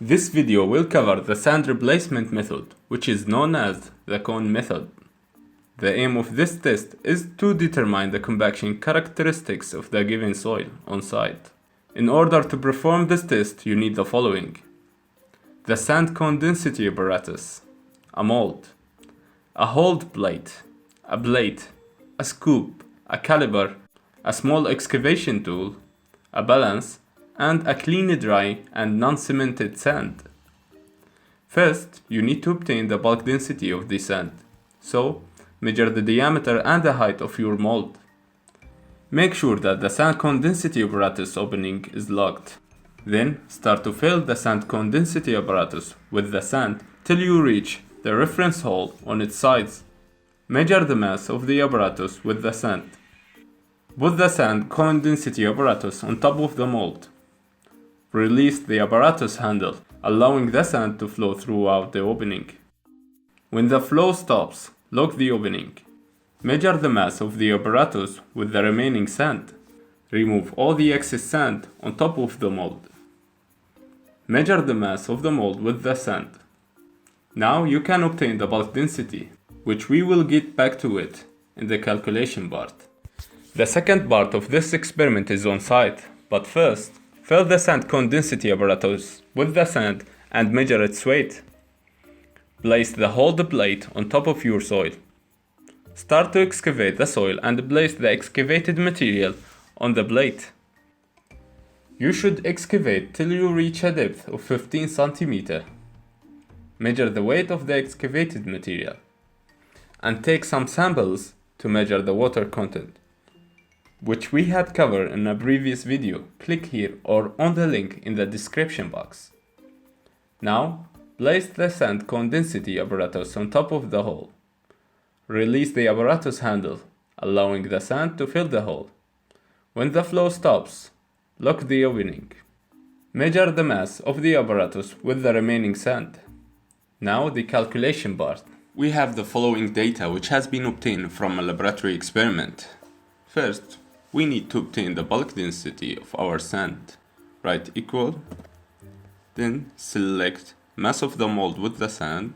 This video will cover the sand replacement method, which is known as the cone method. The aim of this test is to determine the compaction characteristics of the given soil on site. In order to perform this test, you need the following: the sand cone density apparatus, a mold, a hold plate, a blade, a scoop, a caliper, a small excavation tool, a balance, and a clean, dry, and non-cemented sand. First, you need to obtain the bulk density of the sand. So, measure the diameter and the height of your mold. Make sure that the sand cone density apparatus opening is locked. Then, start to fill the sand cone density apparatus with the sand till you reach the reference hole on its sides. Measure the mass of the apparatus with the sand. Put the sand cone density apparatus on top of the mold. Release the apparatus handle, allowing the sand to flow throughout the opening. When the flow stops, lock the opening. Measure the mass of the apparatus with the remaining sand. Remove all the excess sand on top of the mold. Measure the mass of the mold with the sand. Now you can obtain the bulk density, which we will get back to it in the calculation part. The second part of this experiment is on site, but first, fill the sand cone density apparatus with the sand and measure its weight. Place the hold plate on top of your soil. Start to excavate the soil and place the excavated material on the plate. You should excavate till you reach a depth of 15 cm. Measure the weight of the excavated material and take some samples to measure the water content, which we had covered in a previous video. Click here or on the link in the description box. Now, place the sand cone density apparatus on top of the hole. Release the apparatus handle, allowing the sand to fill the hole. When the flow stops, lock the opening. Measure the mass of the apparatus with the remaining sand. Now the calculation part. We have the following data which has been obtained from a laboratory experiment. First, we need to obtain the bulk density of our sand. Write equal, then select mass of the mold with the sand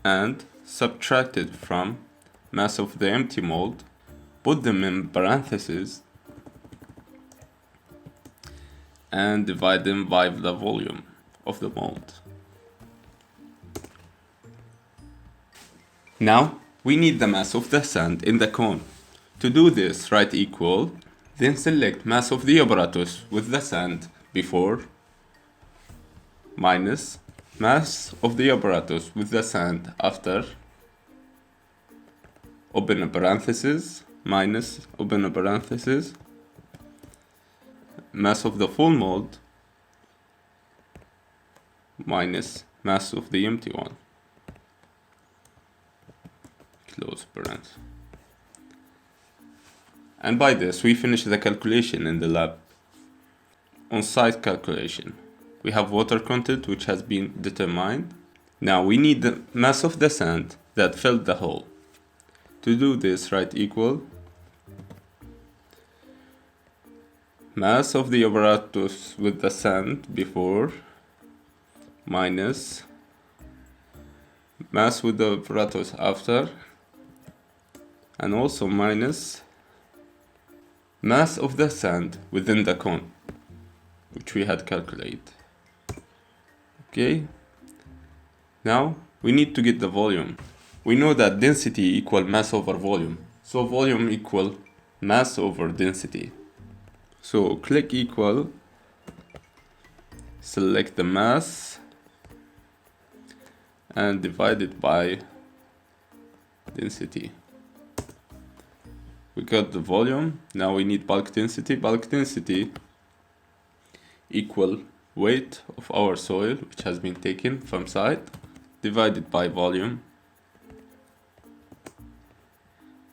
and subtract it from mass of the empty mold. Put them in parentheses and divide them by the volume of the mold. Now we need the mass of the sand in the cone. To do this, write equal, then select mass of the apparatus with the sand before, minus mass of the apparatus with the sand after, open a parenthesis, minus, open a parenthesis, mass of the full mold, minus mass of the empty one, close parenthesis. And by this, we finish the calculation in the lab. On-site calculation. We have water content which has been determined. Now we need the mass of the sand that filled the hole. To do this, write equal, mass of the apparatus with the sand before, minus mass with the apparatus after, and also minus mass of the sand within the cone, which we had calculated. Okay, now we need to get the volume. We know that density equal mass over volume, so volume equal mass over density. So click equal, select the mass and divide it by density. We got the volume. Now we need bulk density. Bulk density equal weight of our soil which has been taken from site divided by volume.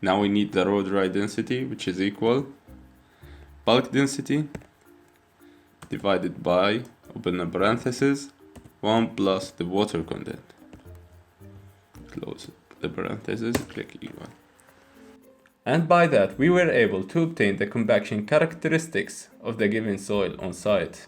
Now we need the raw dry density, which is equal bulk density divided by, open a parenthesis, 1 plus the water content. Close the parenthesis, click equal. And by that, we were able to obtain the compaction characteristics of the given soil on site.